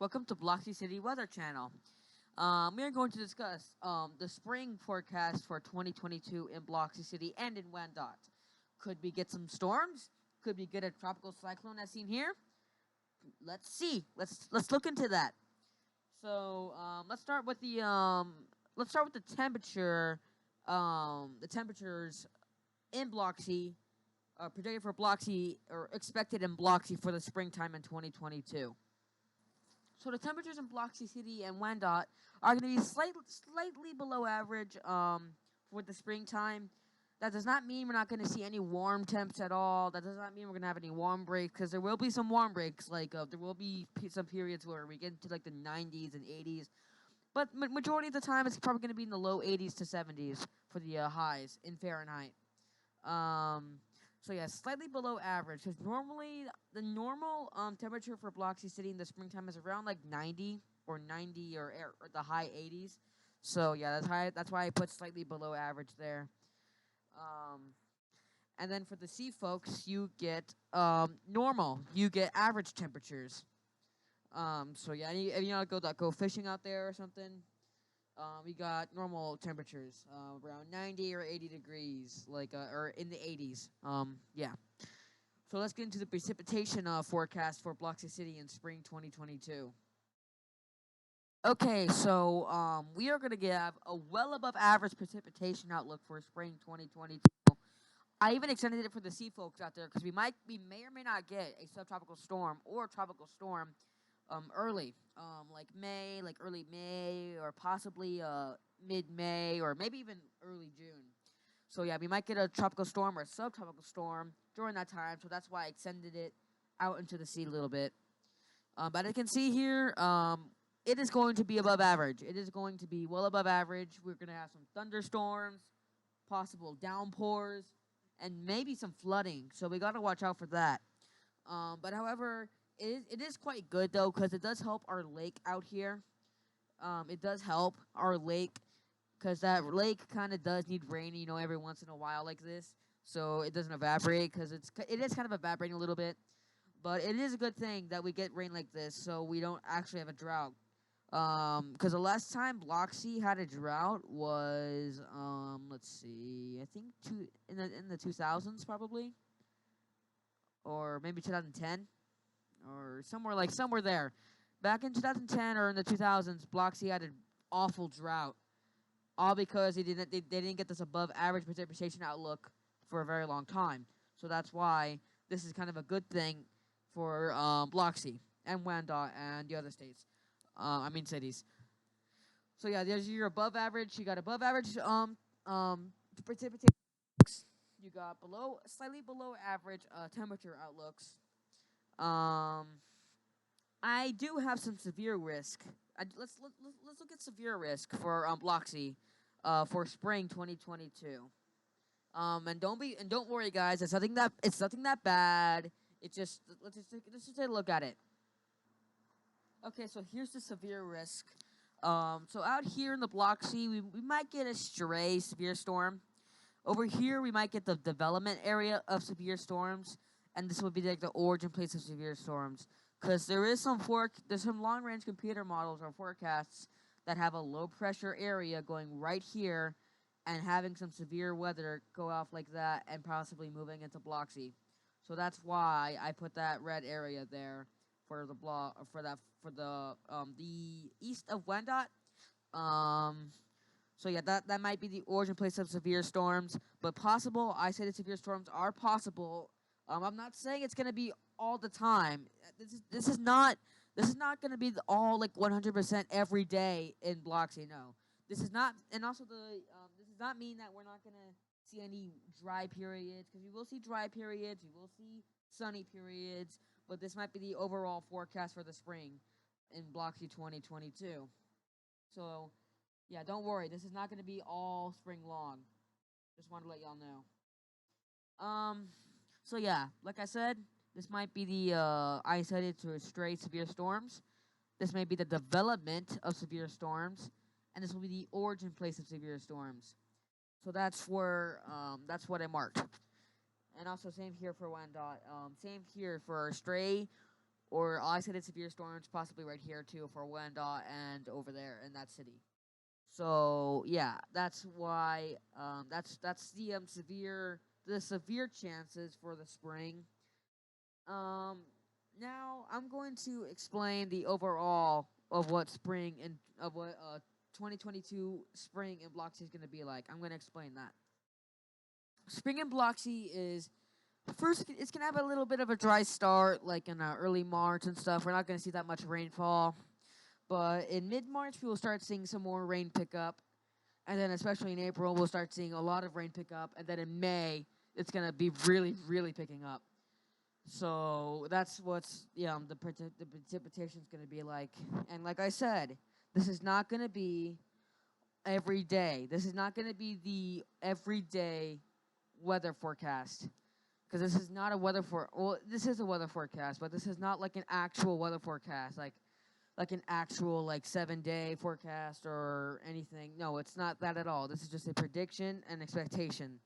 Welcome to Bloxy City Weather Channel. We are going to discuss the spring forecast for 2022 in Bloxy City and in Wyandotte. Could we get some storms? Could we get a tropical cyclone as seen here? Let's see. Let's look into that. So let's start with the temperature. The temperatures in Bloxy, predicted for Bloxy or expected in Bloxy for the springtime in 2022. So the temperatures in Bloxy City and Wyandotte are going to be slightly below average for the springtime. That does not mean we're not going to see any warm temps at all. That does not mean we're going to have any warm breaks, because there will be some warm breaks. Like there will be some periods where we get into like the 90s and 80s. But majority of the time, it's probably going to be in the low 80s to 70s for the highs in Fahrenheit. So yeah, slightly below average, because normally the normal temperature for Bloxy City in the springtime is around like 90 or the high 80s. So yeah, that's why I put slightly below average there. Um, and then for the sea folks, you get normal. You get average temperatures. So yeah, if you want to go fishing out there or something, we got normal temperatures, around 90 or 80 degrees, or in the 80s. Yeah. So let's get into the precipitation forecast for Bloxy City in spring 2022. Okay, so we are gonna have a well above average precipitation outlook for spring 2022. I even extended it for the sea folks out there because we may or may not get a subtropical storm or a tropical storm early, like early May, or possibly mid May, or maybe even early June. So yeah, we might get a tropical storm or a subtropical storm during that time. So that's why I extended it out into the sea a little bit. But I can see here, it is going to be above average. It is going to be well above average. We're gonna have some thunderstorms, possible downpours, and maybe some flooding. So we gotta watch out for that. But however, it is quite good though, because it does help our lake out here. It does help our lake, because that lake kind of does need rain, every once in a while like this, so it doesn't evaporate, because it is kind of evaporating a little bit. But it is a good thing that we get rain like this, so we don't actually have a drought. Because the last time Bloxy had a drought was let's see, I think in the 2000s probably, or maybe 2010, or somewhere there. Back in 2010 or in the 2000s, Bloxy had an awful drought, all because they didn't get this above average precipitation outlook for a very long time. So that's why this is kind of a good thing for Bloxy and Wyandotte and the other states. Cities. So yeah, there's your above average. You got above average precipitation. You got slightly below average temperature outlooks. Um, I do have some severe risk. Let's look at severe risk for Bloxy, for spring 2022. And don't worry, guys. It's nothing that bad. It's just let's just take a look at it. Okay, so here's the severe risk. So out here in the Bloxy, we might get a stray severe storm. Over here, we might get the development area of severe storms, and this would be like the origin place of severe storms. Because there's some long range computer models or forecasts that have a low pressure area going right here, and having some severe weather go off like that, and possibly moving into Bloxy. So that's why I put that red area there for the the east of Wyandotte. Um, so yeah, that might be the origin place of severe storms, but possible. I say that severe storms are possible. I'm not saying it's gonna be all the time. This is not gonna be all like 100% every day in Bloxy. No, this is not, and also this does not mean that we're not gonna see any dry periods, because we will see dry periods, we will see sunny periods, but this might be the overall forecast for the spring in Bloxy 2022. So yeah, don't worry. This is not going to be all spring long. Just want to let y'all know. Um, so yeah, like I said, this might be the isolated to stray severe storms. This may be the development of severe storms, and this will be the origin place of severe storms. So that's what I marked. And also same here for Wyandotte. Same here for stray or isolated severe storms, possibly right here too for Wanda and over there in that city. So yeah, that's why that's the severe chances for the spring. Um, Now I'm going to explain the overall of what spring and of what 2022 spring in Bloxy is going to be like. I'm going to explain that. Spring in Bloxy is first. It's going to have a little bit of a dry start, like in early March and stuff. We're not going to see that much rainfall, but in mid March we will start seeing some more rain pick up, and then especially in April we'll start seeing a lot of rain pick up, and then in May it's going to be really picking up. So that's what's the precipitation is going to be like. And like I said, this is not going to be every day. This is not going to be the everyday weather forecast because this is not a well, this is a weather forecast, but this is not like an actual weather forecast, like an actual like 7-day forecast or anything. No, it's not that at all. This is just a prediction and expectation.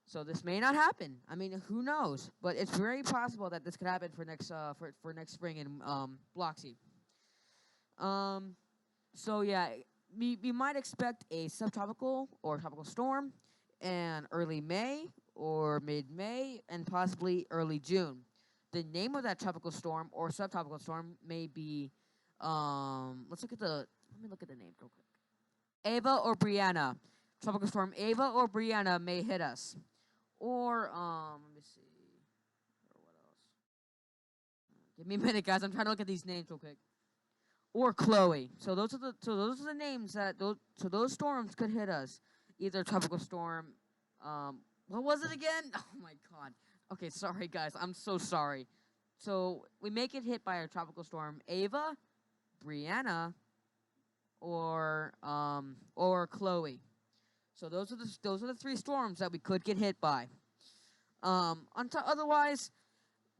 So this may not happen. I mean, who knows? But it's very possible that this could happen for next for next spring in Bloxy. Um, so yeah, we might expect a subtropical or tropical storm in early May or mid May and possibly early June. The name of that tropical storm or subtropical storm may be let me look at the name real quick. Ava or Brianna. Tropical storm Ava or Brianna may hit us. Or let me see. Or what else? Give me a minute, guys. I'm trying to look at these names real quick. Or Chloe. So those are the names that those storms could hit us. Either tropical storm. What was it again? Oh my god. Okay, sorry guys. I'm so sorry. So we may get hit by a tropical storm Ava, Brianna, or Chloe. So those are the three storms that we could get hit by. Otherwise,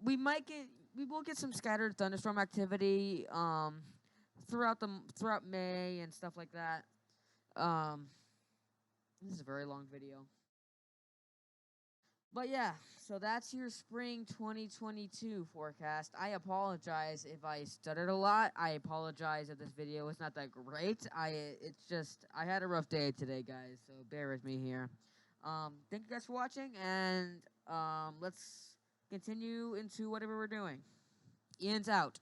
we will get some scattered thunderstorm activity throughout May and stuff like that. Um, this is a very long video, but yeah. So that's your spring 2022 forecast. I apologize if I stuttered a lot. I apologize if this video was not that great. It's just I had a rough day today, guys. So bear with me here. Thank you guys for watching, and let's continue into whatever we're doing. Ian's out.